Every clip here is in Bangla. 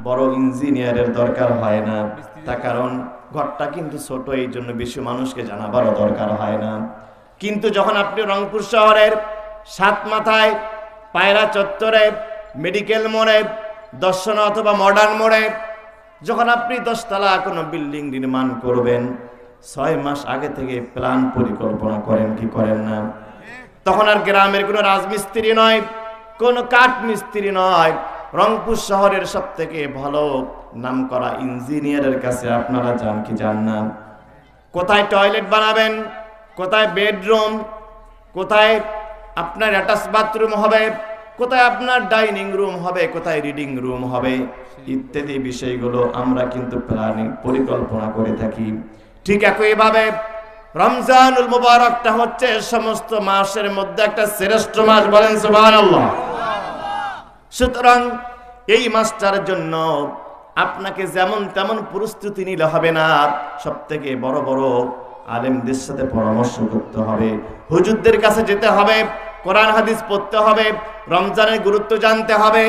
বড় ইঞ্জিনিয়ারের দরকার হয় না, তার কারণ ঘরটা কিন্তু ছোট, এই জন্য বেশি মানুষকে জানাবারও দরকার হয় না। কিন্তু যখন আপনি রংপুর শহরের সাত মাথায়, পায়রা চত্বরে, মেডিকেল মোড়ে, দর্শনা অথবা মডার্ন মোড়ে যখন আপনি 10 তলা কোনো বিল্ডিং নির্মাণ করবেন, 6 মাস আগে থেকে প্ল্যান পরিকল্পনা করেন কি করেন না? তখন আর গ্রামের কোনো রাজমিস্ত্রি নয়, কোনো কাঠ মিস্ত্রি নয়, রংপুর শহরের সব থেকে ভালো নামকরা ইঞ্জিনিয়ারের কাছে আপনারা যান কি যান না? কোথায় টয়লেট বানাবেন, কোথায় বেডরুম, কোথায় আপনার অ্যাটাচ বাথরুম হবে, কোথায় আপনার ডাইনিং রুম হবে, কোথায় রিডিং রুম হবে, ইত্যাদি বিষয়গুলো আমরা কিন্তু প্ল্যানিং পরিকল্পনা করে থাকি। ঠিক একইভাবে রমজানুল মুবারকটা হচ্ছে সমস্ত মাসের মধ্যে একটা শ্রেষ্ঠ মাস, বলেন সুবহানাল্লাহ। সুতরাং এই মাসটার জন্য আপনাকে যেমন তেমন প্রস্তুতি নিলে হবে না, সব থেকে বড় বড় আলেমদের সাথে পরামর্শ করতে হবে, হুজুরদের কাছে যেতে হবে, কোরআন হাদিস পড়তে হবে, রমজানের গুরুত্ব জানতে হবে।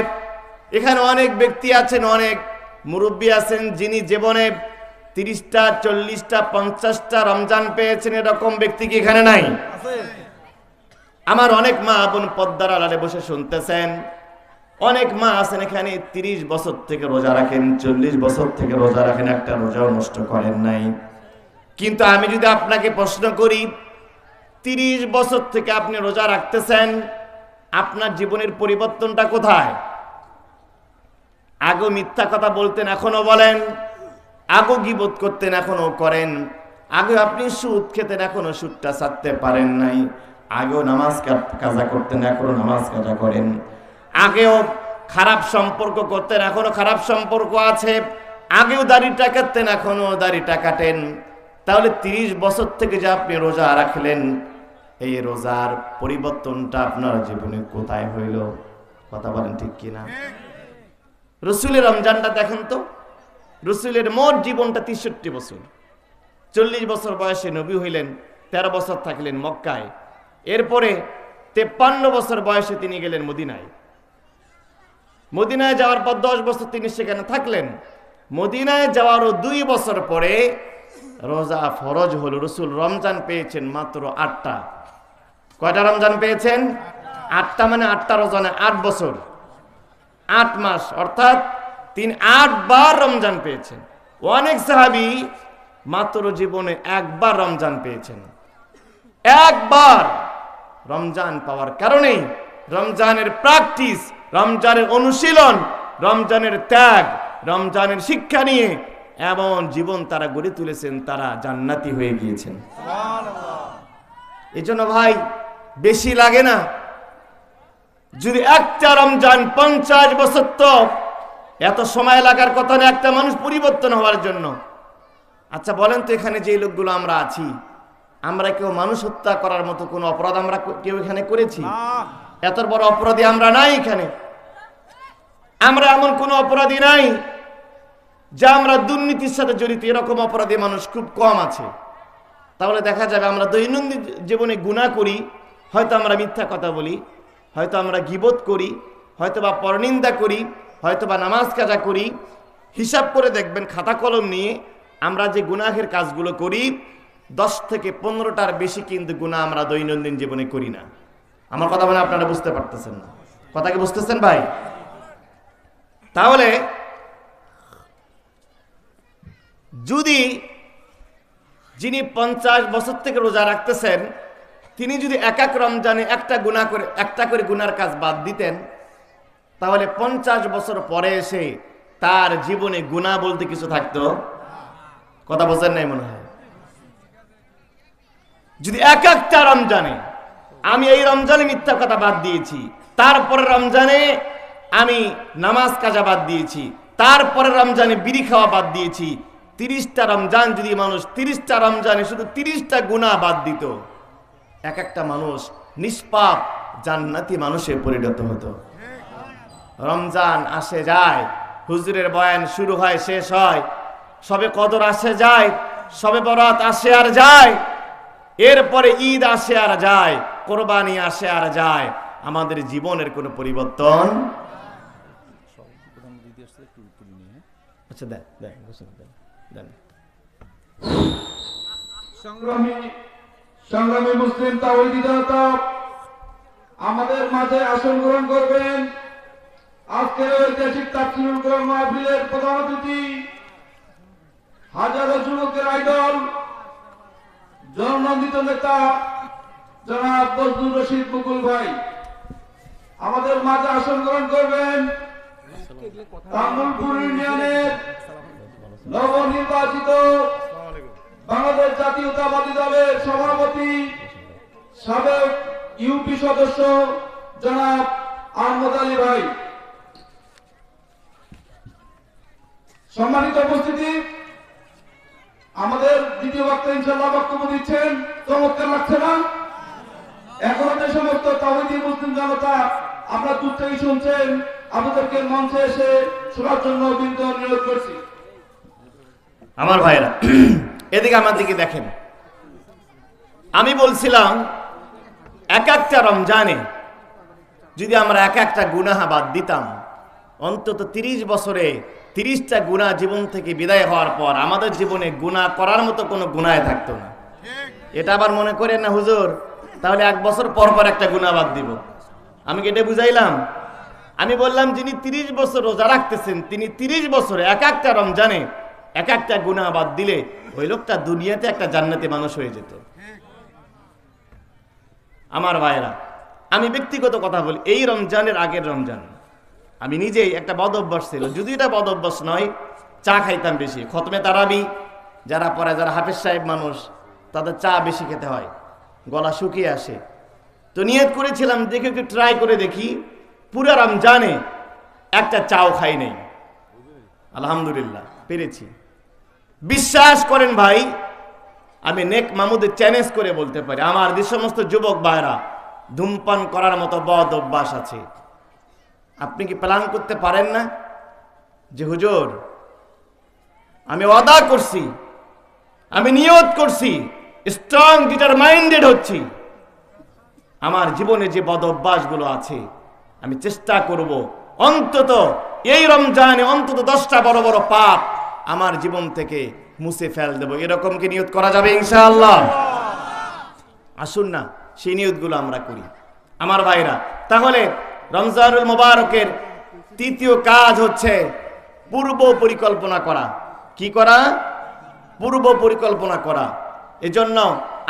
এখানে অনেক ব্যক্তি আছেন, অনেক মুরব্বী আছেন, যিনি জীবনে 30টা 40টা 50টা রমজান পেয়েছেন, এরকম ব্যক্তি কি এখানে নাই? আমার অনেক মা বোন পদ্মার আড়ালে বসে শুনতেছেন, অনেক মা আছেন এখানে 30 বছর থেকে রোজা রাখেন, 40 বছর থেকে রোজা রাখেন, একটা রোজাও নষ্ট করেন নাই। কিন্তু আমি যদি আপনাকে প্রশ্ন করি, 30 বছর থেকে আপনি রোজা রাখতেছেন, আপনার জীবনের পরিবর্তনটা কোথায়? আগে মিথ্যা কথা বলতেন, এখনো বলেন, আগে গীবত করতেন, এখনো করেন, আগে আপনি সুদ খেতেন, এখনো সুদটা ছাড়তে পারেন নাই, আগেও নামাজ কাজা করতেন, এখনো নামাজ কাজা করেন, আগেও খারাপ সম্পর্ক করতেন, এখনো খারাপ সম্পর্ক আছে, আগেও দাড়িটা কাটতেন, এখনো দাড়িটা কাটেন। তাহলে 30 বছর থেকে যে আপনি রোজা রাখলেন, এই রোজার পরিবর্তনটা আপনার জীবনে কোথায় হইল? কথা বলেন ঠিক কিনা? রসুলের রমজানটা দেখেন তো, রসুলের মোট জীবনটা 63 বছর। 40 বছর বয়সে নবী হইলেন, 13 বছর থাকলেন মক্কায়, এরপরে 53 বছর বয়সে তিনি গেলেন মদিনায়। মদিনায় যাওয়ার পর 10 বছর তিনি সেখানে থাকলেন। মদিনায় যাওয়ারও 2 বছর পরে রোজা ফরজ হলো। রসুল রমজান পেয়েছেন মাত্র 8টা। কয়টা রমজান পেয়েছেন? 8টা, মানে 8টা রমজানে 8 বছর 8 মাস, অর্থাৎ তিনি 8 বার রমজান পেয়েছেন। অনেক সাহাবী মাত্র জীবনে 1 বার রমজান পেয়েছেন। 1 বার রমজান পাওয়ার কারণে রমজানের প্র্যাকটিস, রমজানের অনুশীলন, রমজানের ত্যাগ, রমজানের শিক্ষা নিয়ে এমন জীবন তারা গড়ে তুলেছেন, তারা জান্নাতি হয়ে গিয়েছেন। এই জন্য ভাই বেশি লাগে না, যদি একটা রমজান 50 বছর, তো এত সময় লাগার কথা না একটা মানুষ পরিবর্তন হওয়ার জন্য। আচ্ছা বলেন তো, এখানে যে লোকগুলো আমরা আছি, আমরা কেউ মানুষ হত্যা করার মতো কোনো অপরাধ আমরা কেউ এখানে করেছি? এত বড় অপরাধী আমরা নাই এখানে। আমরা এমন কোনো অপরাধী নাই যা আমরা দুর্নীতির সাথে জড়িত, এরকম অপরাধী মানুষ খুব কম আছে। তাহলে দেখা যাবে আমরা দৈনন্দিন জীবনে গুনাহ করি, হয়তো আমরা মিথ্যা কথা বলি, হয়তো আমরা গীবত করি, হয়তো বা পরনিন্দা করি, হয়তো বা নামাজ কাজা করি। হিসাব করে দেখবেন খাতা কলম নিয়ে আমরা যে গুনাহের কাজগুলো করি, 10 থেকে 15টার বেশি কিন্তু গুনাহ আমরা দৈনন্দিন জীবনে করি না। আমার কথা মানে আপনারা বুঝতে পারতেছেন না? কথা কি বুঝতেছেন ভাই? তাহলে যদি যিনি 50 বছর থেকে রোজা রাখতেছেন, তিনি যদি এক এক রমজানে একটা করে গুনার কাজ বাদ দিতেন, তাহলে 50 বছর পরে এসে তার জীবনে গুনাহ বলতে কিছু থাকতো? কথা বোঝেন নাই মনে হয়। যদি এক একটা রমজানে, আমি এই রমজানে মিথ্যা কথা বাদ দিয়েছি, তারপরে রমজানে আমি নামাজ কাজা বাদ দিয়েছি, তারপরে রমজানে বিড়ি খাওয়া বাদ দিয়েছি, 30টা রমজান যদি মানুষ 30টা রমজানে শুধু 30টা গুনাহ বাদ দিত, এক একটা মানুষ নিষ্পাপ জান্নাতি মানুষে পরিণত হতো। রমজান আসে যায়, হুজুরের বয়ান শুরু হয় শেষ হয়, সবে কদর আসে যায়, সবে বরাত আসে আর যায়, এরপরে ঈদ আসে আর যায়, কোরবানি আসে আর যায়, আমাদের জীবনের কোনো পরিবর্তন। আচ্ছা দেন দেন দেন। সংগ্রামী মুসলিম তাওহীদি জনতা, আমাদের মাঝে আসন গ্রহণ করবেন আজকের ঐতিহাসিক তাফসীরুল কোরআন মাহফিলের প্রধান অতিথি, হাজারো যুবকের আইডল, জননন্দিত নেতা জনাব বজলুর রশিদ মুকুল ভাই। আমাদের মাঝে আসন গ্রহণ করবেন তামুলপুর ইউনিয়নের নবনির্বাচিত বাংলাদেশ জাতীয়তাবাদী দলের সভাপতি, সাবেক ইউপি সদস্য জনাব আহমদ আলী ভাই। সম্মানিত উপস্থিতি, আমাদের দ্বিতীয় বক্তা ইনশাআল্লাহ বক্তব্য দিচ্ছেন। চমৎকার লাগছে না? এখনো যে সমস্ত তাওহীদি মুসলিম জনতা আপনারা দূর থেকে শুনছেন, আপনাদেরকে মঞ্চে এসে শোনার জন্য বিনীত অনুরোধ করছি। আমার ভাইরা এদিকে আমার দিকে দেখেন, আমি বলছিলাম এক একটা রমজানে যদি আমরা এক একটা গুনাহ বাদ দিতাম, অন্তত 30 বছরে 30টা গুনাহ জীবন থেকে বিদায় হওয়ার পর আমাদের জীবনে গুনাহ করার মতো কোনো গুনাহ থাকতো না। এটা আবার মনে করেন না হুজুর তাহলে 1 বছর পর পর একটা গুনাহ বাদ দিব। আমি কি এটা বুঝাইলাম? আমি বললাম যিনি 30 বছর রোজা রাখতেছেন তিনি 30 বছরে এক একটা রমজানে এক একটা গুনাহ বাদ দিলে ওই লোকটা দুনিয়াতে একটা জান্নাতি মানুষ হয়ে যেত। আমার ভাইরা, আমি ব্যক্তিগত কথা বলি, এই রমজানের আগের রমজান আমি নিজেই একটা বদ অভ্যাস ছিল, যদি এটা বদ অভ্যাস নয়, চা খাইতাম বেশি। খতমে তারাবি যারা পড়ে, যারা হাফেজ সাহেব মানুষ, তাদের চা বেশি খেতে হয়, গলা শুকিয়ে আসে। তো নিয়ত করেছিলাম দেখে একটু ট্রাই করে দেখি, পুরো রমজানে একটা চাও খাই নেই। আলহামদুলিল্লাহ পেরেছি। বিশ্বাস করেন ভাই, আমি নেক মামুদের চ্যালেঞ্জ করে বলতে পারি আমার যে সমস্ত যুবক ভাইরা ধূমপান করার মতো বদ অভ্যাস আছে, আপনি কি প্ল্যান করতে পারেন না যে হুজুর আমি ওয়াদা করছি, আমি নিয়ত করছি, স্ট্রং ডিটারমাইন্ডেড হচ্ছি, আমার জীবনে যে বদ অভ্যাসগুলো আছে আমি চেষ্টা করব অন্তত এই রমজানে অন্তত 10টা বড় বড় পাপ আমার জীবন থেকে মুছে ফেল দেব। এরকম কি নিয়ত করা যাবে ইনশাআল্লাহ? আসুন না সেই নিয়তগুলো আমরা করি আমার ভাইরা। তাহলে রমজানুল মুবারকের তৃতীয় কাজ হচ্ছে পূর্ব পরিকল্পনা করা। কি করা? পূর্ব পরিকল্পনা করা। এজন্য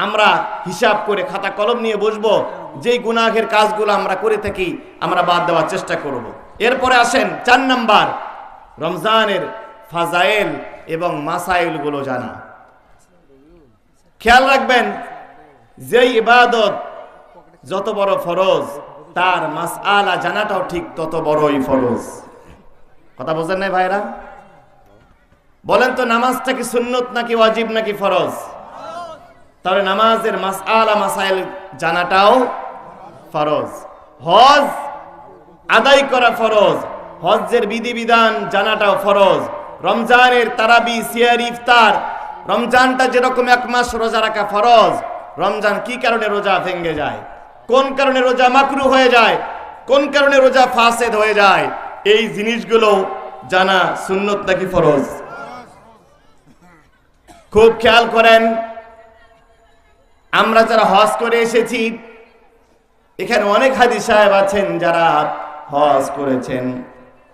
আমরা হিসাব করে খাতা কলম নিয়ে বসবো, যেই গুনাহের কাজগুলো আমরা করে থাকি আমরা বাদ দেওয়ার চেষ্টা করব। এরপরে আসেন 4 নাম্বার, রমজানের ফাজাইল এবং মাসাইল গুলো জানা। খেয়াল রাখবেন, যেই ইবাদত যত বড় ফরজ তার মাসআলা জানাটাও ঠিক তত বড়ই ফরজ। কথা বোঝেন নাই ভাইরা? বলেন তো নামাজটা কি সুন্নত নাকি ওয়াজিব নাকি ফরজ? তাহলে নামাজের মাসআলা মাসাইল জানাটাও ফরজ। হজ আদায় করা ফরজ, হজ্জের বিধিবিধান জানাটাও ফরজ। রমজানের তারাবি, সিয়ার, ইফতার, রমজানটা যেরকম 1 মাস রোজা রাখা ফরজ, রমজান কি কারণে রোজা ভেঙে যায়, কোন কারণে রোজা মাকরুহ হয়ে যায়, কোন কারণে রোজা ফাসেদ হয়ে যায়, এই জিনিসগুলো জানা সুন্নত নাকি ফরজ? খুব খেয়াল করেন, আমরা যারা হজ করে এসেছি এখানে অনেক হাজি সাহেব আছেন যারা হজ করেছেন।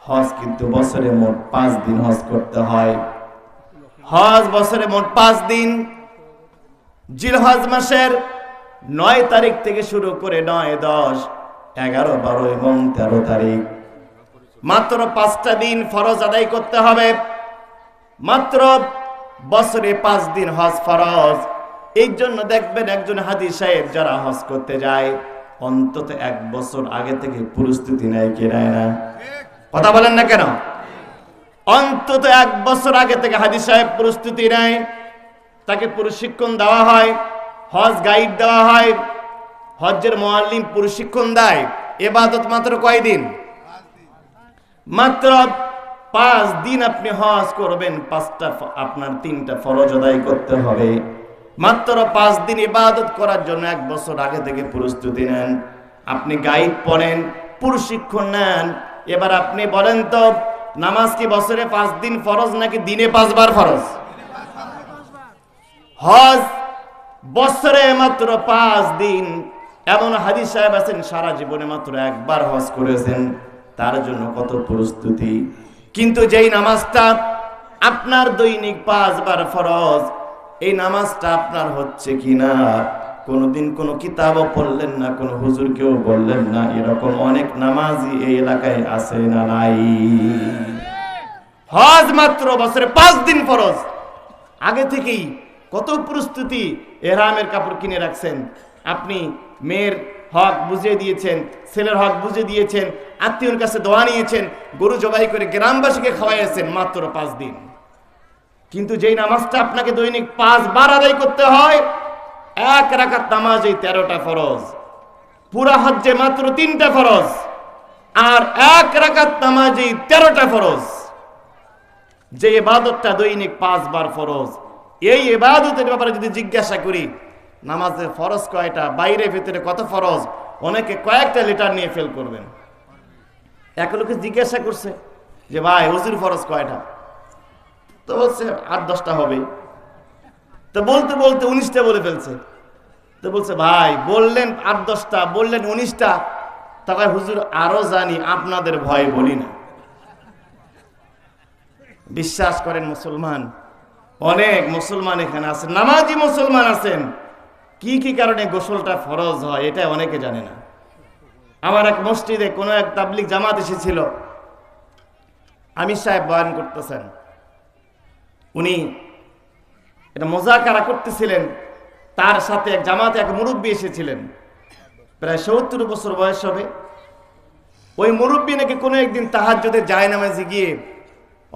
হজ কিন্তু বছরে মোট 5 দিন হজ করতে হয়। হজ বছরে মোট 5 দিন। জিলহজ মাসের 9 তারিখ থেকে শুরু করে 9, 10, 11, 12 এবং 13 তারিখ মাত্র 5টা দিন ফরজ আদায় করতে হবে। মাত্র বছরে 5 দিন হজ ফরজ। এই জন্য দেখবেন একজন হাজি সাহেব যারা হজ করতে যায় অন্তত 1 বছর আগে থেকে প্রস্তুতি নেয় কি নেয় না? কথা বলেন না কেন? অন্তত 1 বছর আগে থেকে হাজি সাহেব প্রস্তুতি নেয়, তাকে প্রশিক্ষণ দেওয়া হয়, হজ গাইড দেওয়া হয়, হজ্জের মুআল্লিম প্রশিক্ষণ দেয়। ইবাদত মাত্র কয়দিন? মাত্র 5 দিন আপনি হজ করবেন, 5টা আপনার 3টা ফরজ আদায় করতে হবে। মাত্র 5 দিন ইবাদত করার জন্য 1 বছর আগে থেকে প্রস্তুতি নেন, আপনি গাইড পড়েন, প্রশিক্ষণ নেন। এবার আপনি বলেন তো নামাজ কি বছরে 5 দিন ফরজ নাকি দিনে 5 বার ফরজ? হজ বছরে মাত্র 5 দিন। এমন হাদিস সাহেব আছেন সারা জীবনে মাত্র একবার হজ করেছেন, তার জন্য কত প্রস্তুতি। কিন্তু যেই নামাজটা আপনার দৈনিক 5 বার ফরজ, এই নামাজটা আপনার হচ্ছে কিনা কোনোদিন কোনো কিতাবও পড়লেন না, কোনো হুজুরকেও বললেন না। এরকম অনেক নামাজি এই এলাকায় আছে না নাই? হজ মাত্র বছরে 5 দিন ফরজ, আগে থেকেই কত প্রস্তুতি। এহরামের কাপড় কিনে রাখছেন, আপনি মেয়ের হক বুঝিয়ে দিয়েছেন, ছেলের হক বুঝিয়ে দিয়েছেন, আত্মীয়র কাছে দোয়া নিয়েছেন, গরু জবাই করে গ্রামবাসীকে খাওয়াইয়েছেন মাত্র 5 দিন। কিন্তু যেই নামাজটা আপনাকে দৈনিক 5 বার আদায় করতে হয়, 1 রাকাত নামাজে 13টা ফরজ, পুরা হজ্জে মাত্র 3টা ফরজ, আর 1 রাকাত নামাজে 13টা ফরজ। যে ইবাদতটা দৈনিক 5 বার ফরজ, এই ইবাদতের ব্যাপারে যদি জিজ্ঞাসা করি নামাজের ফরজ কয়টা, বাইরে ভিতরে কত ফরজ, অনেকে কয়েকটা লিটার নিয়ে ফেল করবেন। এক লোকে জিজ্ঞাসা করছে যে ভাই ওযুর ফরজ কয়টা, তো বলছে 8-10টা হবে। তো বলতে বলতে 19টা বলে ফেলছে। তো বলছে ভাই বললেন 8-10টা, বললেন 19টা, তখন হুজুর আরো জানি, আপনাদের ভয় বলি না। বিশ্বাস করেন মুসলমান, অনেক মুসলমান এখানে আছেন, নামাজি মুসলমান আছেন, কি কি কারণে গোসলটা ফরজ হয় এটা অনেকে জানে না। আমার এক মসজিদে কোনো এক তাবলিগ জামাত এসেছিল, আমির সাহেব বয়ান করতেছেন, উনি এটা মুযাকারা করতেছিলেন, তার সাথে এক জামাতে এক মুরব্বী এসেছিলেন, প্রায় 70 বছর বয়স হবে। ওই মুরব্বী নাকি কোনো একদিন তাহাজ্জুদের জায়নামাজে গিয়ে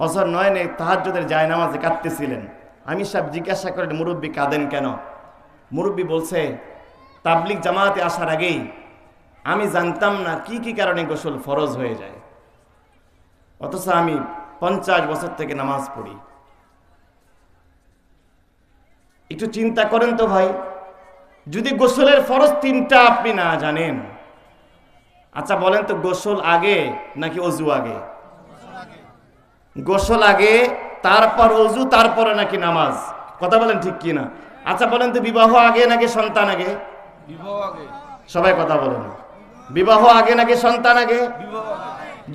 অজর নয়নে তাহাজ্জুদের জায়নামাজে কাঁদতেছিলেন। আমির সাহেব জিজ্ঞাসা করেন মুরব্বী কাঁদেন কেন? মুরব্বী বলছে তাবলিগ জামাতে আসার আগেই আমি জানতাম না কি কি কারণে গোসল ফরজ হয়ে যায়, অথচ আমি 50 বছর থেকে নামাজ পড়ি। একটু চিন্তা করেন তো ভাই, যদি গোসলের ফরজ 3টা আপনি না জানেন, আচ্ছা বলেন তো গোসল আগে নাকি অজু আগে? গোসল আগে, তারপর অজু, তারপরে নাকি নামাজ? কথা বলেন ঠিক কি না? আচ্ছা বলেন তো বিবাহ আগে নাকি সন্তান আগে? সবাই কথা বলেন, বিবাহ আগে নাকি সন্তান আগে?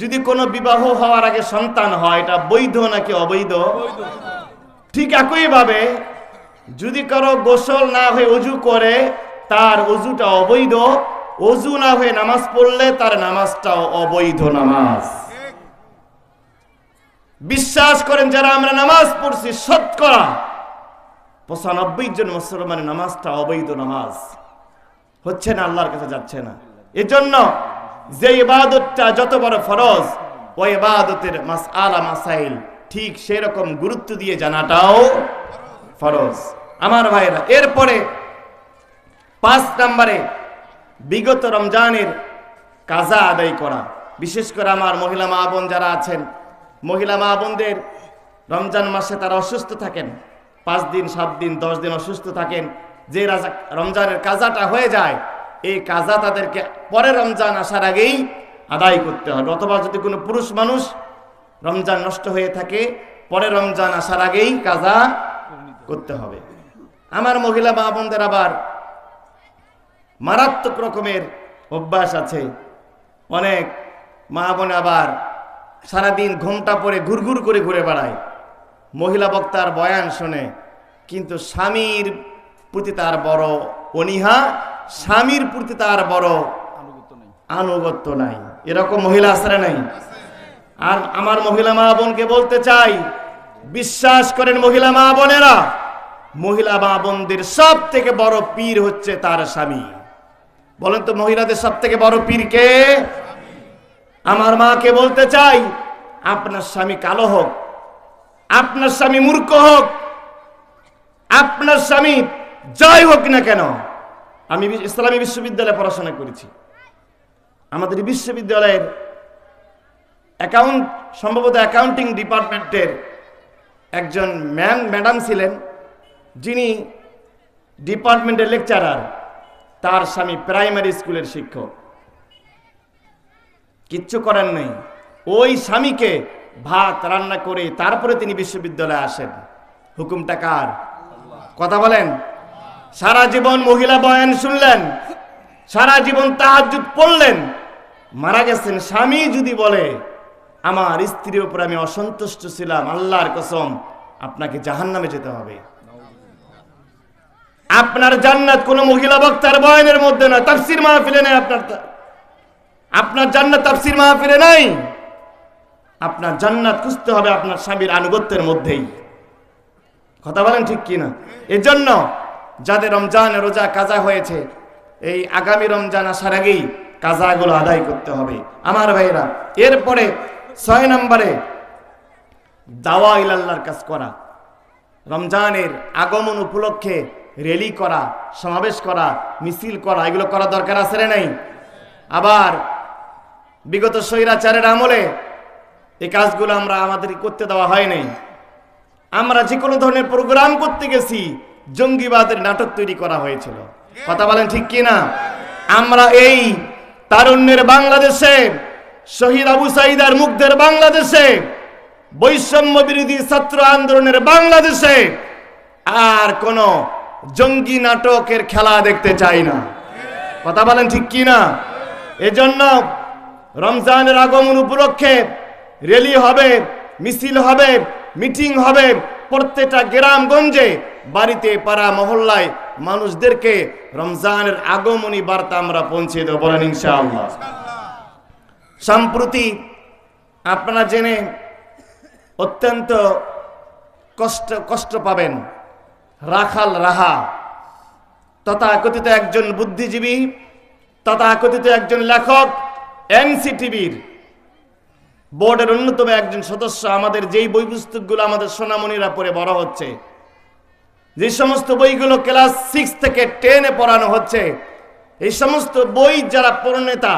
যদি কোনো বিবাহ হওয়ার আগে সন্তান হয়, এটা বৈধ নাকি অবৈধ? ঠিক একই ভাবে যদি কারো গোসল না হয়ে অজু করে, তার অজুটা অবৈধ, অজু না হয়ে নামাজ পড়লে তার নামাজটাও অবৈধ নামাজ। বিশ্বাস করেন যারা আমরা নামাজ পড়ছি, শতকরা 95 জন মুসলমানের নামাজটা অবৈধ নামাজ, হচ্ছে না, আল্লাহর কাছে যাচ্ছে না। এজন্য যে ইবাদতটা যত বড় ফরজ, ওই ইবাদতের মাসআলা মাসাইল ঠিক সেরকম গুরুত্ব দিয়ে জানাটাও ফরজ। আমার ভাইরা, এরপরে 5 নম্বরে বিগত রমজানের কাজা আদায় করা। বিশেষ করে আমার মহিলা মা বোন যারা আছেন, মহিলা মা বোনদের রমজান মাসে তারা অসুস্থ থাকেন, 5 দিন 7 দিন 10 দিন অসুস্থ থাকেন, যে রমজানের কাজাটা হয়ে যায়, এই কাজা তাদেরকে পরে রমজান আসার আগেই আদায় করতে হবে। অথবা যদি কোনো পুরুষ মানুষ রমজান নষ্ট হয়ে থাকে, পরে রমজান আসার আগেই কাজা করতে হবে। আমার মহিলা মা বোনদের আবার মারাত্মক রকমের অভ্যাস আছে। অনেক মা বোন আবার সারাদিন ঘোমটা পরে ঘুরঘুর করে ঘুরে বেড়ায়, মহিলা বক্তার বয়ান শুনে, কিন্তু স্বামীর প্রতি তার বড় অনীহা, স্বামীর প্রতি তার বড় আনুগত্য নাই। এরকম মহিলা আছে নাই? আর আমার মহিলা মা বোনকে বলতে চাই, বিশ্বাস করেন মহিলা মা বোনেরা, মহিলা মা বোনদের সব থেকে বড় পীর হচ্ছে তার স্বামী। বলেন তো মহিলাদের সব থেকে বড় পীর কে? আমার মাকে বলতে চাই, আপনার স্বামী কালো হোক, আপনার স্বামী মূর্খ হোক, আপনার স্বামী যাই হোক না কেন, আমি ইসলামী বিশ্ববিদ্যালয়ে পড়াশোনা করেছি। আমাদের বিশ্ববিদ্যালয়ের সম্ভবত অ্যাকাউন্টিং ডিপার্টমেন্টের একজন ম্যাডাম ছিলেন, যিনি ডিপার্টমেন্টের লেকচারার, তার স্বামী প্রাইমারি স্কুলের শিক্ষক। কিচ্ছু করার নেই, ওই স্বামীকে ভাত রান্না করে তারপরে তিনি বিশ্ববিদ্যালয়ে আসেন। হুকুমটা কার? কথা বলেন। সারা জীবন মহিলা বয়ান শুনলেন, সারা জীবন তাহাজ্জুদ পড়লেন, মারা গেছেন। স্বামী যদি বলে আমার স্ত্রীর উপর আমি অসন্তুষ্ট ছিলাম, আল্লাহর কসম আপনাকে জাহান্নামে যেতে হবে। আপনার জান্নাত কোন মহিলা বক্তার বয়ানের মধ্যে না, তাফসীর মাহফিলে নেই। আপনার জান্নাত তাফসীর মাহফিলে নাই। আপনার জান্নাত খুঁজতে হবে আপনার স্বামীর আনুগত্যের মধ্যেই। কথা বলেন ঠিক কিনা? এজন্য যাদের রমজান রোজা কাজা হয়েছে, এই আগামী রমজান আসার আগেই কাজাগুলো আদায় করতে হবে আমার ভাইরা। এরপরে 6 নম্বরে দাওয়া ইলাল্লাহর কাজ করা। রমজানের আগমন উপলক্ষে র্যালি করা, সমাবেশ করা, মিছিল করা, এগুলো করা দরকার আছে না নাই? আবার বিগত স্বৈরাচারের আমলে এই কাজগুলো আমাদের করতে দেওয়া হয় নাই। আমরা যে কোনো ধরনের প্রোগ্রাম করতে গেছি জঙ্গিবাদের নাটক তৈরি করা হয়েছিল। কথা বলেন ঠিক কিনা? আমরা এই তারুণ্যের বাংলাদেশে, শহীদ আবু সাঈদার মুগ্ধের বাংলাদেশে, বৈষম্য বিরোধী ছাত্র আন্দোলনের বাংলাদেশে আর কোন জঙ্গি নাটকের খেলা দেখতে চাই না। কথা বলেন ঠিক কিনা? এজন্য রমজানের আগমন উপলক্ষে র্যালি হবে, মিছিল হবে, মিটিং হবে, প্রত্যেকটা গ্রামগঞ্জে, বাড়িতে, পাড়া মহল্লায় মানুষদেরকে রমজানের আগমনী বার্তা আমরা পৌঁছে দেব, বলেন ইনশাআল্লাহ। সম্প্রতি আপনারা জেনে অত্যন্ত কষ্ট পাবেন, রাখাল রাহা তথাকথিত একজন বুদ্ধিজীবী, তথাকথিত একজন লেখক, এনসিটিভির বোর্ডের অন্যতম একজন সদস্য, আমাদের যেই বই পুস্তকগুলো আমাদের সোনামণিরা পড়ে বড় হচ্ছে, যে সমস্ত বইগুলো ক্লাস 6 থেকে 10-এ পড়ানো হচ্ছে, এই সমস্ত বই যারা প্রণেতা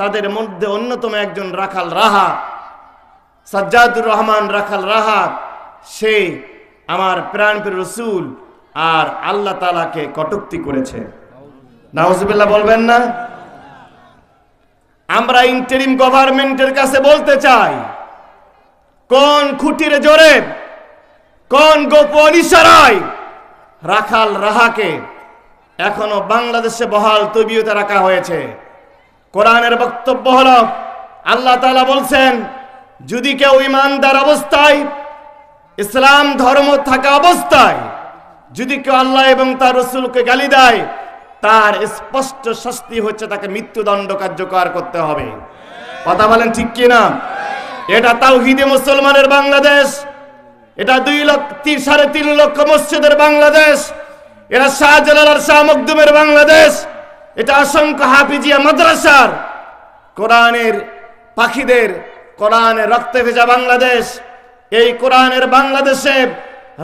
তাদের মধ্যে অন্যতম একজন রাখাল রাহা, সাজ্জাদুর রহমান রাখাল রাহা। সে আমার প্রাণপ্রিয় রাসূল আর আল্লাহ তাআলাকে কটূক্তি করেছে। নাউজুবিল্লাহ বলবেন না? আমরা ইন্টারিম গভর্নমেন্টের কাছে বলতে চাই, কোন খুঁটির জোরে, কোন গোপন ইশারায় রাখাল রাহাকে এখনো বাংলাদেশে বহাল তবিয়তে রাখা হয়েছে? কোরআনের বক্তব্য হলো, আল্লাহ তাআলা বলছেন, যদি কেউ ঈমানদার অবস্থায়, ইসলাম ধর্ম থাকা অবস্থায় যদি কেউ আল্লাহ এবং তার রাসূলকে গালি দেয়, তার স্পষ্ট শাস্তি হচ্ছে তাকে মৃত্যুদণ্ড কার্যকর করতে হবে। কথা বলেন ঠিক কিনা? এটা তাওহীদে মুসলমানের বাংলাদেশ, এটা 3.5 লক্ষ মসজিদের বাংলাদেশ, এটা শাহজালাল আর শাহ মখদুমের বাংলাদেশ, এটা অসংখ্য হাফিজিয়া মাদ্রাসার কোরআনের পাখিদের কোরআনের রক্তে ভেজা বাংলাদেশ। এই কোরআনের বাংলাদেশে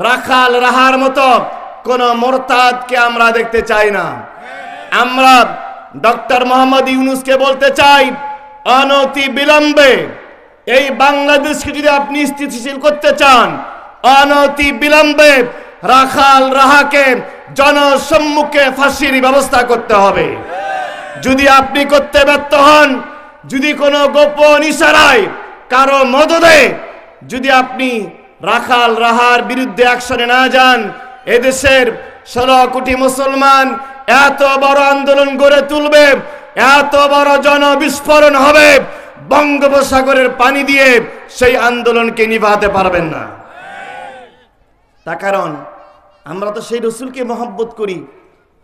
রাখাল রাহার মতো কোন মোরতাদকে আমরা দেখতে চাই না। আমরা ডক্টর মোহাম্মদ ইউনূসকে বলতে চাই, অনতি বিলম্বে এই বাংলাদেশকে যদি আপনি স্থিতিশীল করতে চান, অনতি বিলম্বে রাখাল রাহাকে জনসম্মুখে ফাঁসির ব্যবস্থা করতে হবে। যদি আপনি করতে ব্যর্থ হন, যদি কোনো গোপন ইশারায়, কারো মদদে যদি আপনি রাখাল রাহার বিরুদ্ধে অ্যাকশনে না যান, এদেশের 16 কোটি মুসলমান এত বড় আন্দোলন গড়ে তুলবে, এত বড় জনবিস্ফোরণ হবে, বঙ্গোপসাগরের পানি দিয়ে সেই আন্দোলনকে নিভাতে পারবেন না। তার কারণ আমরা তো সেই রাসূলকে মহব্বত করি।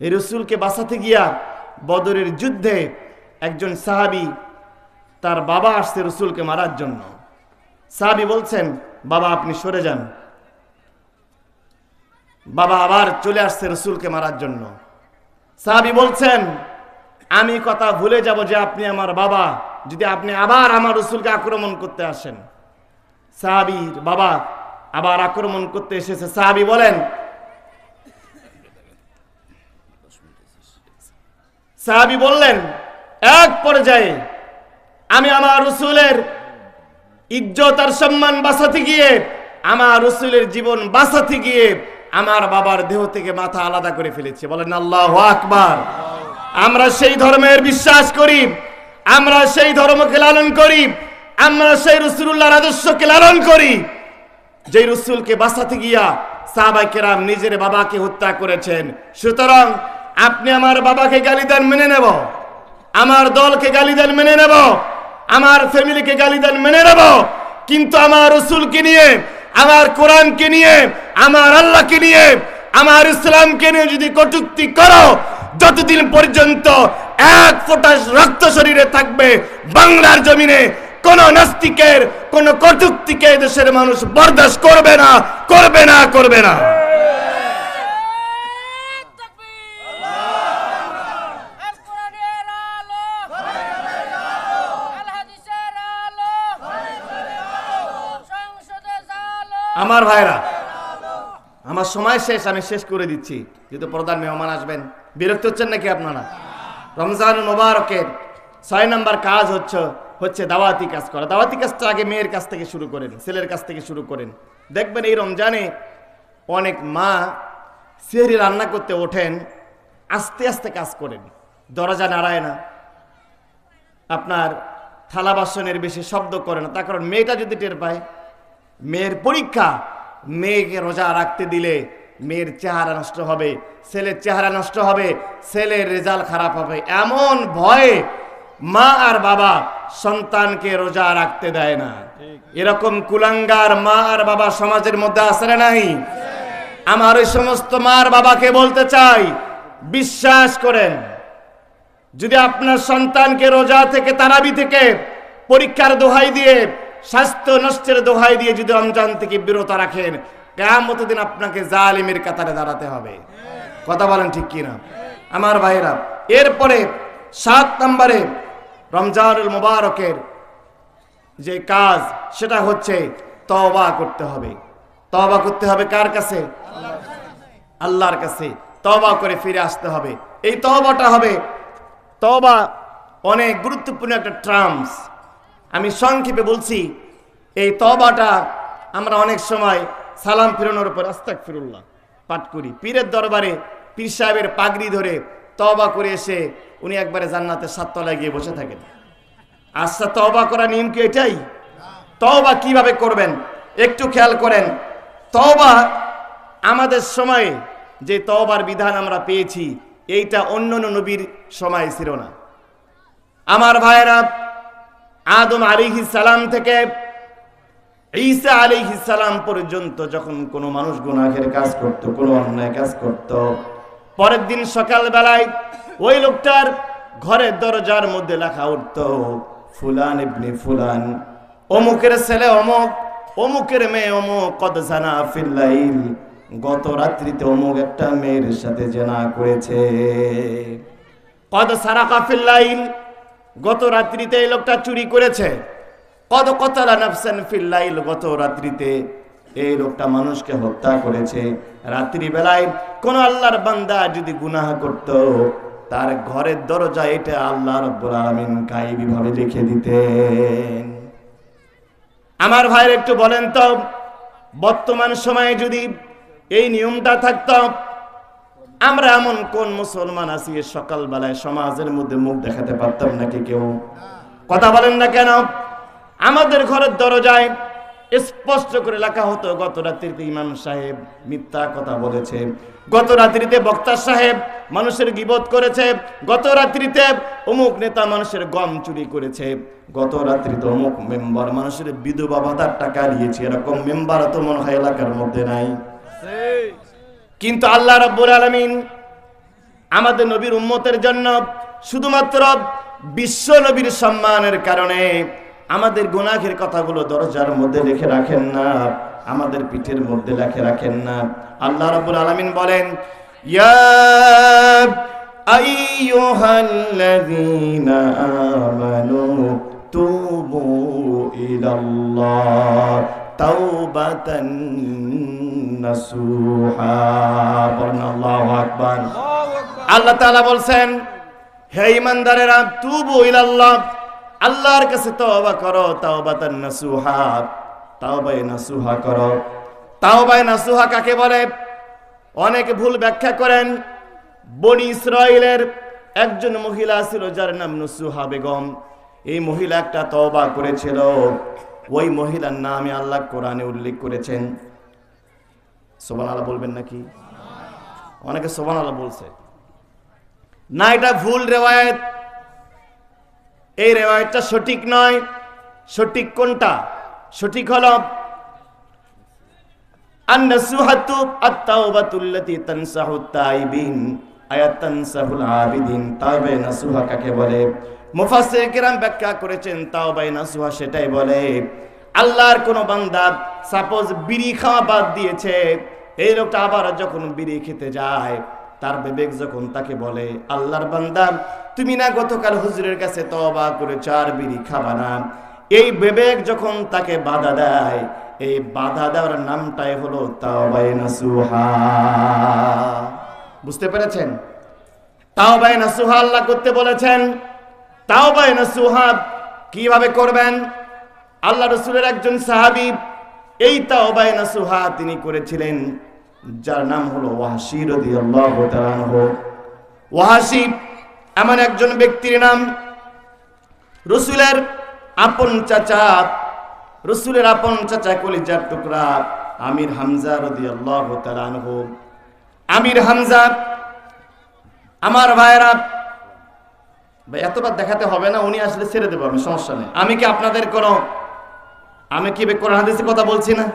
এই রাসূলকে বাঁচাতে গিয়া বদরের যুদ্ধে একজন সাহাবী, তার বাবা আসছে রাসূলকে মারার জন্য। সাহাবী বলছেন, বাবা আপনি সরে যান। বাবা আবার চলে আসছে রাসূলকে মারার জন্য। সাহাবী বলছেন, আমি কথা ভুলে যাব যে আপনি আমার বাবা, যদি আপনি আবার আমার রাসূলকে আক্রমণ করতে আসেন। সাহাবীর বাবা আবার আক্রমণ করতে এসেছে। সাহাবী বলেন, সাহাবী বললেন, এক পর্যায়ে আমি আমার রাসূলের ইজ্জত আর সম্মান বাঁচাতে গিয়ে, আমার রাসূলের জীবন বাঁচাতে গিয়ে আমার বাবার দেহ থেকে মাথা আলাদা করে ফেলেছি। বলেন আল্লাহু আকবার। আমরা সেই ধর্মের বিশ্বাস করি, আমরা সেই ধর্মকে লালন করি, আমরা সেই রাসূলুল্লাহর আদর্শকে লালন করি, যে রাসূলকে বাঁচাতে গিয়া সাহাবায়ে কেরাম নিজের বাবাকে হত্যা করেছেন। সুতরাং আপনি আমার বাবাকে গালি দেন, মেনে নেব, আমার দলকে গালি দেন, মেনে নেব, আমার ফ্যামিলিকে গালি দেন, মেনে নেব, কিন্তু আমার রাসূলকে নিয়ে, আমার কোরআনকে নিয়ে, আমার আল্লাহকে নিয়ে, আমার ইসলামকে নিয়ে যদি কটূক্তি করো, যতদিন পর্যন্ত এক ফোঁটা রক্ত শরীরে থাকবে বাংলার জমিনে কোন নাস্তিকের, কোন কটূক্তিকে দেশের মানুষ বরদাস্ত করবে না, করবে না, করবে না। আমার ভাইরা, আমার সময় শেষ, আমি শেষ করে দিচ্ছি, যেহেতু প্রধান মেহমান আসবেন। বিরক্ত হচ্ছেন নাকি আপনারা? রমজান মোবারকের 6 নম্বর কাজ হচ্ছে দাওয়াতি কাজ করা। দাওয়াতি কাজটা আগে মেয়ের কাছ থেকে শুরু করেন, ছেলের কাছ থেকে শুরু করেন। দেখবেন এই রমজানে অনেক মা সেহরি রান্না করতে ওঠেন, আস্তে আস্তে কাজ করেন, দরজা নাড়ায় না, আপনার থালা বাসনের বেশি শব্দ করে না। তার কারণ মেয়েটা যদি টের পায়, মেয়ের পরীক্ষা, মেয়েকে রোজা রাখতে দিলে মেয়ের চেহারা নষ্ট হবে, ছেলের চেহারা নষ্ট হবে, ছেলের রেজাল্ট খারাপ হবে, এমন ভয়ে মা আর বাবা সন্তানকে রোজা রাখতে দেয় না। এরকম কুলাঙ্গার মা আর বাবা সমাজের মধ্যে আছে না নাই? আমার ওই সমস্ত মা আর বাবাকে বলতে চাই, বিশ্বাস করেন, যদি আপনার সন্তানকে রোজা থেকে, তারাবি থেকে, পরীক্ষার দোহাই দিয়ে, স্বাস্থ্য নষ্টের দোহাই দিয়ে যদি রমজান থেকে বিরত রাখেন, কিয়ামতের দিন আপনাকে জালিমের কাতারে দাঁড়াতে হবে। কথা বলেন ঠিক কিনা আমার ভাইরা? এরপরে 7 নম্বরে রমজানুল মুবারকের যে কাজ, সেটা হচ্ছে তওবা করতে হবে। তওবা করতে হবে কার কাছে? আল্লাহর কাছে। তওবা করে ফিরে আসতে হবে। এই তওবাটা হবে, তওবা অনেক গুরুত্বপূর্ণ একটা টার্মস। আমি সংক্ষেপে বলছি, এই তওবাটা আমরা অনেক সময় সালাম ফিরানোর উপর আস্তাগফিরুল্লাহ পাঠ করি। পীরের দরবারে পীর সাহেবের পাগড়ি ধরে তওবা করে এসে উনি একবারে জান্নাতের 7 তলায় গিয়ে বসে থাকেন। আচ্ছা, তওবা করা নিয়ম কি এটাই? তওবা কিভাবে করবেন একটু খেয়াল করেন। তওবা আমাদের সময়ে যে তওবার বিধান আমরা পেয়েছি, এইটা অন্য নবীর সময় ছিল না। আমার ভাইয়েরা, আদম আলাইহিস সালাম থেকে ঈসা আলাইহিস সালাম পর্যন্ত যখন কোনো মানুষ গুনাহের কাজ করত, কোনো অন্যায় কাজ করত, পরের দিন সকাল বেলায় ওই লোকটার ঘরের দরজার মধ্যে লেখা উঠত, ফুলান ইবনে ফুলান, অমুকের ছেলে অমুক, অমুকের মেয়ে অমুক, কদ জানা ফিল লাইল, গত রাত্রিতে অমুক একটা মেয়ের সাথে জিনা করেছে। কদ সারাকা ফিল লাইল, গত রাত্রিতে এই লোকটা চুরি করেছে। কদ কতালা নাফসান ফিল লাইল, গত রাত্রিতে এই লোকটা মানুষকে হত্যা করেছে। রাত্রি বেলায় কোন আল্লাহর বান্দা যদি গুনাহ করত, তার ঘরের দরজা এটা আল্লাহ রাব্বুল আলামিন গায়েবী ভাবে লিখে দিতেন। আমার ভাইরা একটু বলেন তো, বর্তমান সময়ে যদি এই নিয়মটা থাকতো, আমরা এমন কোন মুসলমান আছি সকাল বেলায় সমাজের মধ্যে মুখ দেখাতে পারতাম নাকি কেউ? কথা বলেন না কেন? আমাদের ঘরের দরজায় স্পষ্ট করে লেখা হতো, গত রাত্রিতে ইমাম সাহেব মিথ্যা কথা বলেছে, গত রাত্রিতে বক্তা সাহেব মানুষের গীবত করেছে, গত রাত্রিতে অমুক নেতা মানুষের গম চুরি করেছে, গত রাত্রিতে অমুক মেম্বার মানুষের বিধবা ভাতার টাকা নিয়েছে। এরকম মেম্বার তো মনে হয় এলাকার মধ্যে নাই। কিন্তু আল্লাহ রাব্বুল আলামিন আমাদের নবীর উম্মতের জন্য, শুধুমাত্র বিশ্ব নবীর সম্মানের কারণে আমাদের গুনাহের কথাগুলো দরজার মধ্যে লিখে রাখেন না, আমাদের পিঠের মধ্যে লিখে রাখেন না। আল্লাহ রাব্বুল আলামিন বলেন, ইয়া আইয়ুহাল্লাযীনা আমানু তুবু ইলাল্লাহ তাওবাতান নাসুহা। আল্লাহু আকবার। আল্লাহ তাআলা বলছেন, হে ঈমানদারেরা, তুবু ইলাল্লাহ, আল্লাহর কাছে তওবা করো, তাওবাতান নাসুহা, তাওবায়ে নাসুহা করো। তাওবায়ে নাসুহা কাকে বলে? অনেকে ভুল ব্যাখ্যা করেন। বনি ইসরাইলের একজন মহিলা ছিল যার নাম নাসুহা বেগম। এই মহিলা একটা তওবা করেছিল, ওই মহিলার নামে আল্লাহ কোরআনে উল্লেখ করেছেন। সুবহানাল্লাহ বলবেন নাকি? অনেকে সুবহানাল্লাহ বলছে না, এটা ভুল রেওয়ায়েত, এই রেওয়ায়েতটা সঠিক নয়। সঠিক কোনটা? সঠিক হলো আন-নাসুহাতু আত-তাওবাতুল্লাতী তানসাহুত তাইবিন আয়াত তানসাহুল আবিদিন। তাওবা নাসুহা কাকে বলে? মুফাসসির কিরাম ব্যাখ্যা করেছেন তাওবা নাসুহা সেটাই বলে, আল্লাহর কোন বান্দা সাপোজ বিড়ি খাওয়া বাদ দিয়েছে, এই লোকটা আবার যখন বিড়ি খেতে যায়, তার বিবেক যখন তাকে বলে আল্লাহর বান্দা তুমি না গতকাল হুজুরের কাছে তওবা করেছো আর বিড়ি খাবা না, এই বিবেক যখন তাকে বাধা দেয়, এই বাধা দেওয়ার নামটাই হলো তাওবা নাসুহা। বুঝতে পেরেছেন? তাওবা নাসুহা আল্লাহ করতে বলেছেন। তাওবা নাসুহা কিভাবে করবেন? আল্লাহ রাসূলের একজন সাহাবী এই তাওবা নাসুহা তিনি করেছিলেন, যার নাম হলো ওয়াহশী রাদিয়াল্লাহু তাআলা আনহু। ওয়াহশী এমন একজন ব্যক্তির নাম, রাসূলের আপন চাচা, রাসূলের আপন চাচা কলিজার টুকরা আমির হামজা রাদিয়াল্লাহু তাআলা আনহু। আমির হামজা, আমার ভাইরা, ভাই এতবার দেখাতে হবে না, উনি আসলে ছেড়ে দেবো আমি, সমস্যা নেই। আমি কি আপনাদের কোনো, আমি কি কোরআন হাদিসের কথা বলছি না?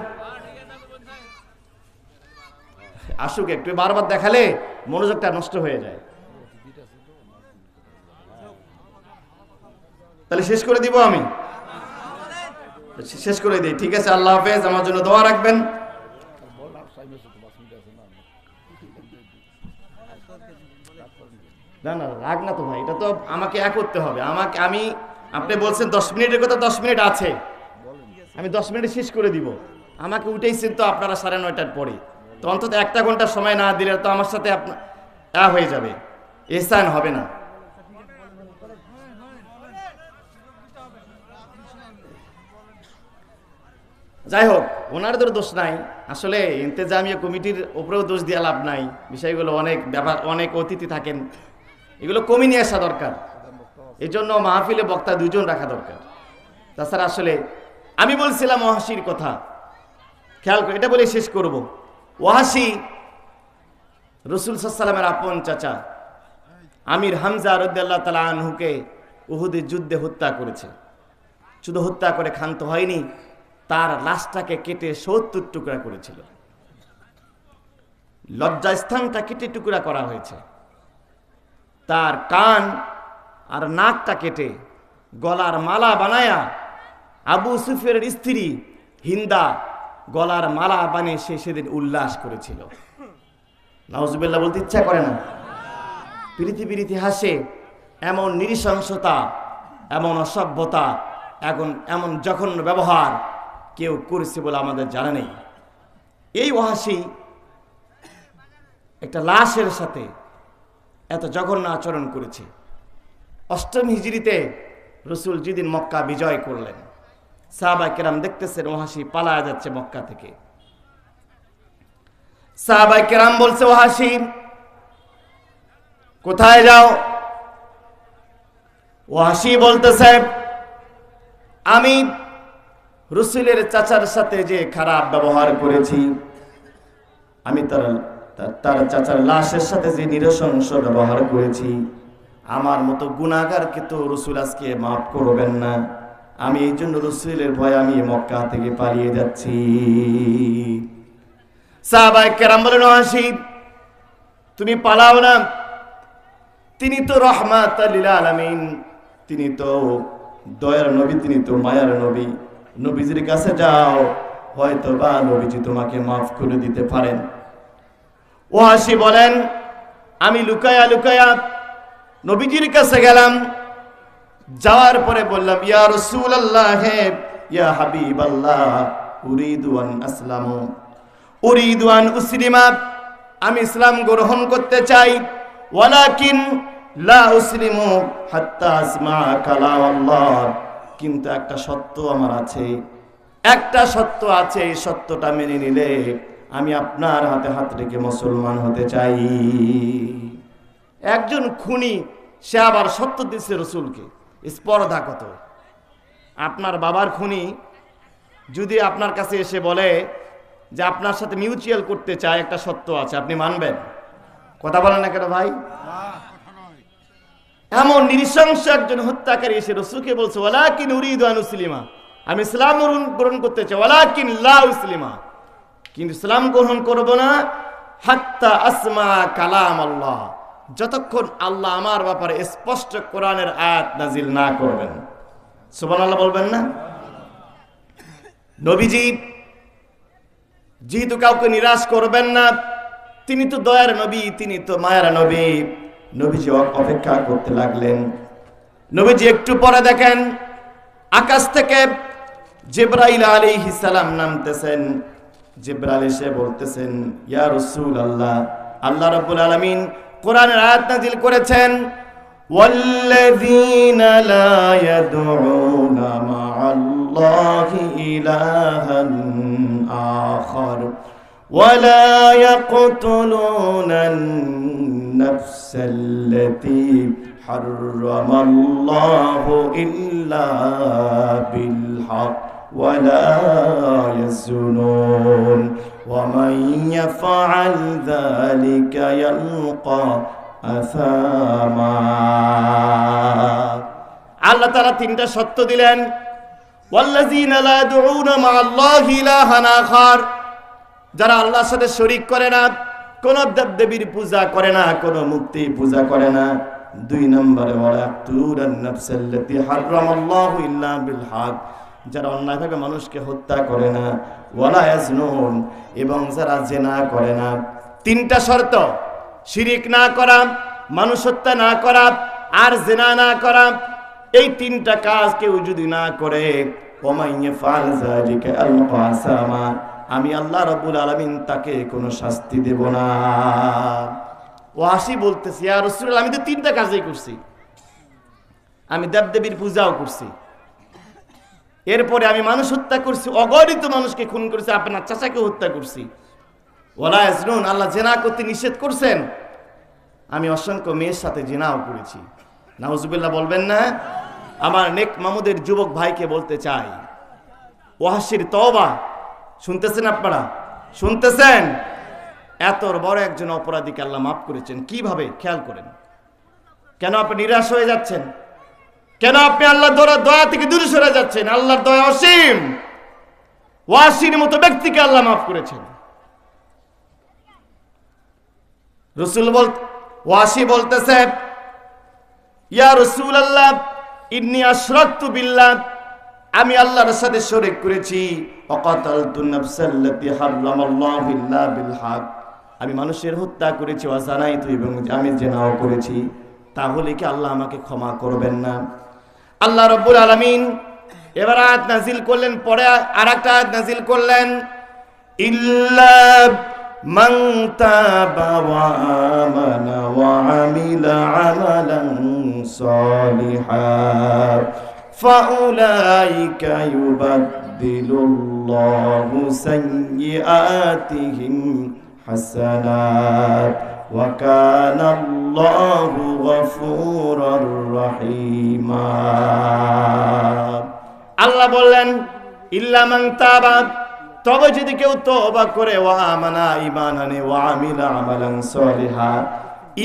আসুক একটু, বারবার দেখালে মনোযোগটা নষ্ট হয়ে যায়। তাহলে শেষ করে দিব আমি, শেষ করে দিই, ঠিক আছে? আল্লাহ হাফেজ, আমার জন্য দোয়া রাখবেন। না না রাগ না তো ভাই, এটা তো আমাকে এক করতে হবে। আপনি বলছেন 10 মিনিটের কথা, 10 মিনিট আছে, আমি 10 মিনিটে শেষ করে দিব। আমাকে উঠেইছেন তো আপনারা 9:30টার পরে, তো অন্তত 1 ঘন্টা সময় না দিলে তো আমার সাথে আপনার হয়ে যাবে, এহসান হবে না। যাই হোক, ওনারদের দোষ নাই, আসলে ইন্তেজামিয়া কমিটির উপরেও দোষ দিয়ে লাভ নাই। বিষয়গুলো অনেক ব্যাপার, অনেক অতিথি থাকেন, এগুলো কমে নিয়ে আসা দরকার। এই জন্য মাহফিলে বক্তা 2 জন রাখা দরকার। তাছাড়া আসলে আমি বলছিলাম ওয়াহশীর কথা, খেয়াল করে, এটা বলে শেষ করব। ওয়াহশী রাসূল সাল্লাল্লাহু আলাইহি ওয়াসাল্লামের আপন চাচা আমির হামজা রাদিয়াল্লাহু তাআলা আনহুকে উহুদের যুদ্ধে হত্যা করেছে। শুধু হত্যা করে ক্ষান্ত হয়নি, তার লাশটাকে কেটে 70 টুকরা করেছিল। লজ্জাস্থানটা কেটে টুকরা করা হয়েছে, তার কান আর নাকটা কেটে গলার মালা বানায়া আবু সুফিয়ানের স্ত্রী হিন্দা গলার মালা বানিয়ে সে সেদিন উল্লাস করেছিল। নাউজুবিল্লাহ বলতে ইচ্ছা করে না? পৃথিবীর ইতিহাসে এমন নৃশংসতা, এমন অসভ্যতা, এমন জঘন্য ব্যবহার কেউ করেছে বলে আমাদের জানা নেই। এই ওয়াহশী একটা লাশের সাথে এত জঘন্য আচরণ করেছে। 8ম হিজরিতে রাসূল যেদিন মক্কা বিজয় করলেন, সাহাবায়ে কেরাম দেখতেছেন ওয়াহশী পালায়া যাচ্ছে মক্কা থেকে। সাহাবায়ে কেরাম বলছে, ওয়াহশী কোথায় যাও? ওয়াহশী বলতেছে, আমি রাসূলের চাচার সাথে যে খারাপ ব্যবহার করেছি, আমি তার চাচার লাশের সাথে যে নৃশংস ব্যবহার করেছি, আমার মতো গুনাহগারকে তো রাসূল আজকে মাফ করবেন না। আমি এই জন্য রাসূলের ভয়ে আমি মক্কা থেকে পালিয়ে যাচ্ছি। সাহাবায়ে কেরাম বলেন, ওয়াহশী তুমি পালাও না, তিনি তো রাহমাতাল লিল আলামিন, তিনি তো দয়ার নবী, তিনি তো মায়ার নবী। নবীজির কাছে যাও, হয়তো বা নবীজি তোমাকে মাফ করে দিতে পারেন। ওয়াহশী বলেন, আমি লুকায়া লুকায়া নবীজির কাছে গেলাম। যাওয়ার পরে বললাম, ইয়া রাসূলুল্লাহ, ইয়া হাবিবাল্লাহ, উরিদু আন আসলামু, উরিদু আন উসলিমা, আমি ইসলাম গ্রহণ করতে চাই, ওয়ালাকিন লা উসলিমু হাত্তা আসমা কালাম আল্লাহ, কিন্তু একটা সত্য আমার আছে, একটা সত্য আছে, এই সত্যটা মেনে নিলে আমি আপনার হাতে হাত রেখে মুসলমান হতে চাই। একজন খুনি, সে আবার সত্য দিচ্ছে রাসূলকে, স্পর্ধা কত। আপনার বাবার খুনি যদি আপনার কাছে এসে বলে যে আপনার সাথে মিউচুয়াল করতে চায়, একটা সত্য আছে, আপনি মানবেন? কথা বলেন না কেন ভাই? এমন নৃশংস একজন হত্যাকারী এসে রাসূলকে বলছে ওয়ালাকিন উরিদু আন উসলিমা, আমি ইসলাম গ্রহণ করতে চাই, ওয়ালাকিন লা উসলিমা, কিন্তু ইসলাম গ্রহণ করব না হাত্তা আসমা কালাম আল্লাহ, যতক্ষণ আল্লাহ আমার ব্যাপারে স্পষ্ট কোরআনের আয়াত নাজিল না করবেন। সুবহানাল্লাহ বলবেন না? নবীজি যেহেতু কাউকে নিরাশ করবেন না, তিনি তো দয়ার নবী, তিনি তো মায়ার নবী, নবীজি অপেক্ষা করতে লাগলেন। নবীজি একটু পরে দেখেন আকাশ থেকে জিবরাইল আলাইহিস সালাম নামতেছেন। জিবরাইল এসে বলতেছেন ইয়া রাসূলুল্লাহ, আল্লাহ রাব্বুল আলামিন কোরআনের আয়াত নাযিল করেছেন ওয়াল্লাযীনা লা ইয়াদউনা মা'আল্লাহি ইলাহান আখার ولا يقتلون النفس التي حرم الله إلا بالحق ولا يزنون ومن يفعل ذلك يلقى أثاما। আল্লাহ তাআলা তিনটা সত্য দিলেন। ওয়াল্লাযীনা লা ইয়াদউনা মা'আল্লাহি ইলাহান আখার, যারা আল্লাহর সাথে শরীক করে না, কোন দেবদেবীর পূজা করে না, কোন মূর্তি পূজা করে না। দুই নম্বরে ওয়ালা ইয়াকতুলুন নাফসাল্লাতী হারামাল্লাহু ইল্লা বিল হক, যারা অন্যায়ভাবে মানুষকে হত্যা করে না। ওয়ালা ইয়াজনুন, এবং যারা জিনা করে না। তিনটা শর্ত, শিরিক না করা, মানুষ হত্যা না করা, আর জিনা না করা। এই তিনটা কাজ কেউ যদি না করে ওমাইয়া ফাল যালিকা আলকা আসামা, আমি আল্লাহ রাব্বুল আলামিন তাকে কোনো শাস্তি দেব না। ওয়াসি বলতেছি ইয়া রাসূলুল্লাহ, আমি তো তিনটা কাজই করছি, আমি দেবদেবীর পূজাও করছি, এরপরে আমি মানুষ হত্যা করছি, অগণিত মানুষকে খুন করছি, আপনার চাচাকে হত্যা করছি। ওয়ালা ইয়াজনুন, আল্লাহ জিনা করতে নিষেধ করছেন, আমি অসংখ্য মেয়ের সাথে জিনাও করেছি। নাউজুবিল্লাহ বলবেন না? আমার নেক মামুদের যুবক ভাইকে বলতে চাই, ওয়াসির তওবা শুনতেছেন? আপনারা শুনতেছেন? এত বড় একজন অপরাধীকে আল্লাহ মাফ করেছেন, কিভাবে? খেয়াল করেন। কেন আপনি নিরাশ হয়ে যাচ্ছেন? কেন আপনি আল্লাহর দয়া থেকে দূরে সরে যাচ্ছেন? আল্লাহর দয়া অসীম। ওয়াসির মতো ব্যক্তিকে আল্লাহ মাফ করেছেন। ওয়াসি বলতেছে ইয়া রাসূলুল্লাহ ইন্নী আশরাকতু বিল্লাহ, আমি আল্লাহর সাথে শরীক করেছি। ওয়াকাতালতু নাফসাল্লাতী হারামাল্লাহু ইল্লা বিল হক, আমি মানুষের হত্যা করেছি। ওয়াজানাইতু, এবং আমি জিনাও করেছি। তাহলে কি আল্লাহ আমাকে ক্ষমা করবেন না? আল্লাহ রাব্বুল আলামিন এবার আয়াত নাযিল করলেন, পরে আরেকটা আয়াত নাযিল করলেন ইল্লা মান তাবা ওয়া আমানা ওয়া আমিলা আমালান সালিহান ফাউলাইকা ইউবাদদিলুল্লাহু সাইয়্যাতিহিম হাসানাত ওয়া কানাল্লাহু গফুরুর রহিমা। আল্লাহ বললেন ইল্লা মান তাবা, তবে যদি কেউ তওবা করে, ওয়া আমানা, ঈমান আনে, ওয়া আমিলা আমালান সালিহা,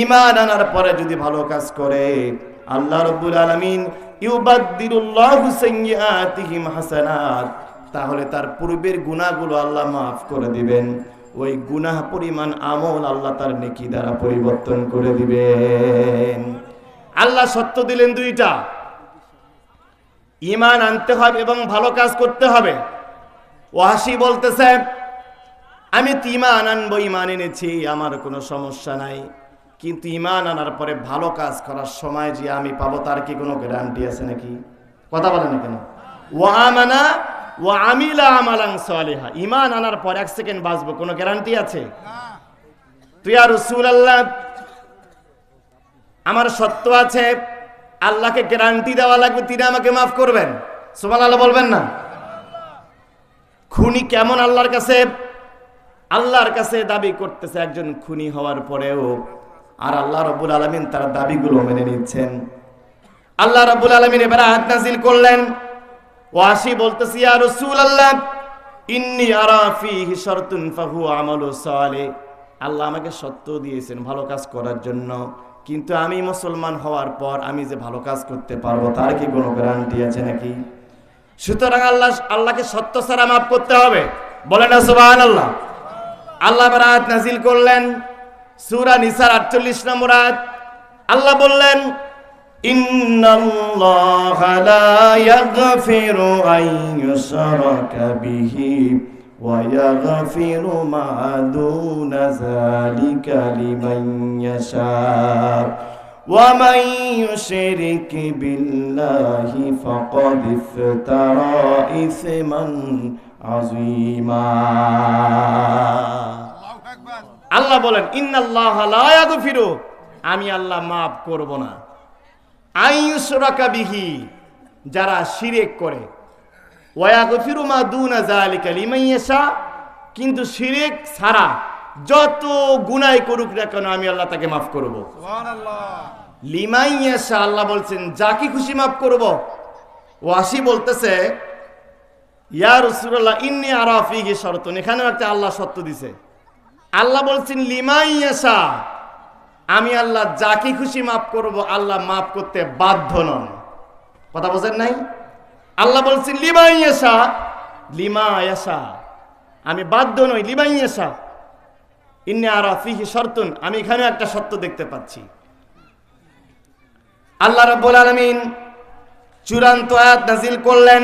ঈমান আনার পরে যদি ভালো কাজ করে, আল্লাহ রাব্বুল আলামিন ইউবাদদিলুল্লাহু সাইয়্যাতিহিম হাসানাত, তাহলে তার পূর্বের গুনাহগুলো আল্লাহ মাফ করে দিবেন। ওই গুনাহ পরিমাণ আমল আল্লাহ তার নেকি দ্বারা পরিবর্তন করে দিবেন। আল্লাহ সত্য দিলেন দুইটা, ঈমান আনতে হবে এবং ভালো কাজ করতে হবে। ওয়াসি বলতেছে আমি তো ঈমান আনবো, ঈমান এনেছি, আমার কোনো সমস্যা নাই, কিন্তু ঈমান আনার পরে ভালো কাজ করার সময় যে আমি পাবো তার কি কোনো গ্যারান্টি আছে নাকি? কথা বলে না কেন? ওয়া আমানা ওয়া আমিলা আমালান সালিহা, ঈমান আনার পর 1 সেকেন্ড বাঁচবো, কোনো গ্যারান্টি আছে? তুই ইয়া রাসূলুল্লাহ আমার সত্য আছে, আল্লাহকে গ্যারান্টি দেওয়া লাগবে তিনি আমাকে মাফ করবেন। সুবহানাল্লাহ বলবেন না? খুনি কেমন আল্লাহর কাছে? আল্লাহর কাছে দাবি করতেছে একজন খুনি হওয়ার পরেও, আর আল্লাহ রাব্বুল আলামিন তার দাবিগুলো মেনে নিচ্ছেন। আল্লাহ রাব্বুল আলামিন এবার আয়াত নাযিল করলেন। ওয়াসি বলতেছি, ইয়া রাসূলুল্লাহ ইন্নী আরা ফীহি শারতুন ফাহুয়া আমালু সালিহ। আল্লাহ আমাকে সত্য দিয়েছেন ভালো কাজ করার জন্য, কিন্তু আমি মুসলমান হওয়ার পর আমি যে ভালো কাজ করতে পারবো তার কি কোনো গ্যারান্টি আছে নাকি? সুতরাং আল্লাহকে সত্য ছাড়া মাফ করতে হবে। বলেন না সুবহানাল্লাহ। আল্লাহ এবার আয়াত নাযিল করলেন সূরা নিসার ৪৮ নম্বর আয়াত। আল্লাহ বললেন, ইন্নাল্লাহা লা ইয়াগফিরু আন ইউশরাকা বিহি ওয়া ইয়াগফিরু মা দুনা যালিকা লিমান ইয়াশা ওয়া মান ইউশরিক বিল্লাহি ফাকাদ ইফতারা ইসমান আযীমা। আল্লাহ বলেন, ইন্নাল্লাহা লা ইয়াগফিরু, আমি আল্লাহ মাফ করব না, আইয়ুশরাকা বিহি, যারা শিরক করে, ওয়া ইয়াগফিরু মা দুনা যালিকা লিমান ইয়াশা, কিন্তু শিরক ছাড়া যত গুনাহ করুক না কেন আমি আল্লাহ তাকে মাফ করব। সুবহানাল্লাহ। লিমান ইয়াশা, আল্লাহ বলছেন যাকে খুশি মাফ করব। ওয়াসি বলতেছে, ইয়া রাসূলুল্লাহ ইন্নী আরা ফীহি শারতুন, এখানেও একটা আল্লাহ সত্য দিছে। আল্লাহ বলছেন লিমান ইয়াশা, আমি আল্লাহ যাকে খুশি মাফ করব, আল্লাহ মাফ করতে বাধ্য নন। কথা বোঝেন নাই? আল্লাহ বলছেন লিমান ইয়াশা, লিমা ইয়াশা, আমি বাধ্য নই, লিমান ইয়াশা। ইন্নী আরা ফীহি শারতুন, আমি এখানেও একটা সত্য দেখতে পাচ্ছি। আল্লাহ রাব্বুল আলামিন চূড়ান্ত আয়াত নাযিল করলেন,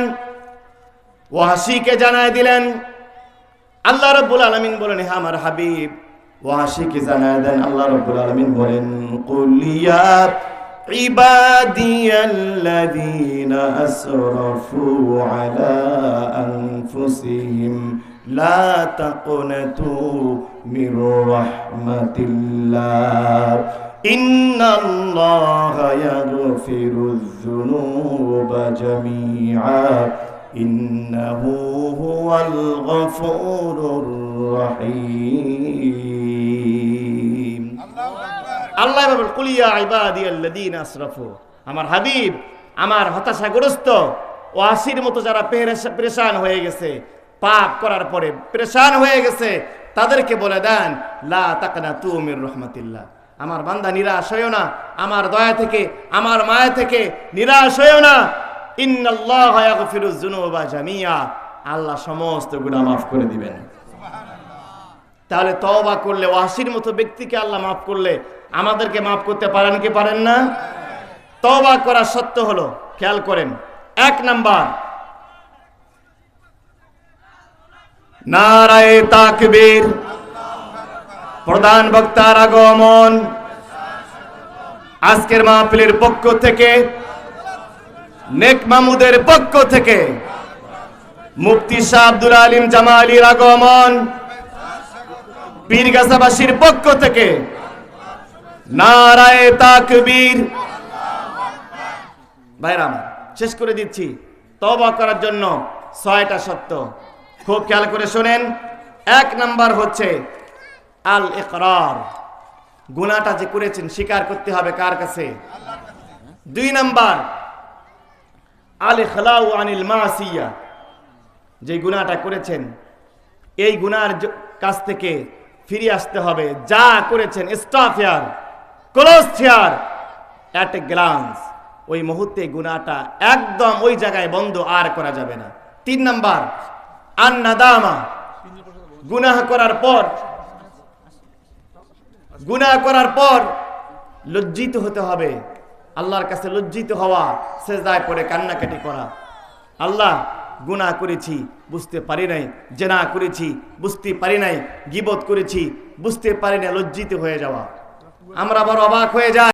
ওয়াসিকে জানায় দিলেন। আল্লাহ রাব্বুল আলামিন বলেন, হে আমার হাবিব ওয়াসিকে জানায় দেন। আল্লাহ রাব্বুল আলামিন বলেন, কুল ইয়া ইবাদিয়াল্লাযীনা আসরাফু আলা আনফুসিহিম লা তাকনাতু মির রাহমাতিল্লাহ ইন্নাল্লাহা ইয়াগফিরুয যুনুবা জামিআ ইন্নাহু হুয়াল গফুরুর রহিম। আল্লাহ বলেন, কুল ইয়া ইবাদিয়াল্লাযীনা আসরাফু, আমার হাবিব, আমার হতাশাগ্রস্ত ওয়াসির মতো যারা পেরেশান হয়ে গেছে, পাপ করার পরে পেরেশান হয়ে গেছে, তাদেরকে বলে দেন লা তাকনাতু মির রাহমাতিল্লাহ, আমার বান্দা নিরাশ হয়ো না আমার দয়া থেকে, আমার মায়া থেকে নিরাশ হয়ো না। ইন্নাল্লাহা ইয়াগফিরুয যুনুবা জামিআ, আল্লাহ সমস্ত গুনাহ মাফ করে দিবেন। তাহলে তওবা করলে, ওয়াসির মতো ব্যক্তিকে আল্লাহ মাফ করলে আমাদেরকে মাফ করতে পারেন কি পারেন না? তওবা করা সত্য হলো, খেয়াল করেন, ১ নাম্বার নারায়ে তাকবীর, প্রধান বক্তার আগমন। আজকের মাহফিলের পক্ষ থেকে, নেক মাহমুদের পক্ষ থেকে মুফতি শাহ আব্দুল আলিম জামালির আগমন। পীরগাছাবাসীর পক্ষ থেকে নারায়ে তাকবীর। ভাইরা আমার, শেষ করে দিচ্ছি। তওবা করার জন্য ৬টা সত্য, খুব খেয়াল করে শোনেন। ১ নাম্বার হচ্ছে আল ইকরার, গুনাহটা যে করেছেন স্বীকার করতে হবে কার কাছে? ২ নাম্বার আল ইখলাউ আনিল মাসিয়া, যে গুনাহটা করেছেন এই গুনার কাছ থেকে ফিরে আসতে হবে। যা করেছেন stop here, close here, at a glance, ওই মুহূর্তে গুনাহটা একদম ওই জায়গায় বন্ধ, আর করা যাবে না। ৩ নাম্বার আন নাদামা, গুনাহ করার পর লজ্জিত হতে হবে, আল্লাহর কাছে লজ্জিত হওয়া, সেজদায় পড়ে কান্নাকাটি করা। আল্লাহ, গুনাহ করেছি বুঝতে পারি নাই, জেনা করেছি বুঝতে পারি নাই, গীবত করেছি বুঝতে পারি না, লজ্জিত হয়ে যাওয়া। আমরা বড় অবাক হয়ে যাই।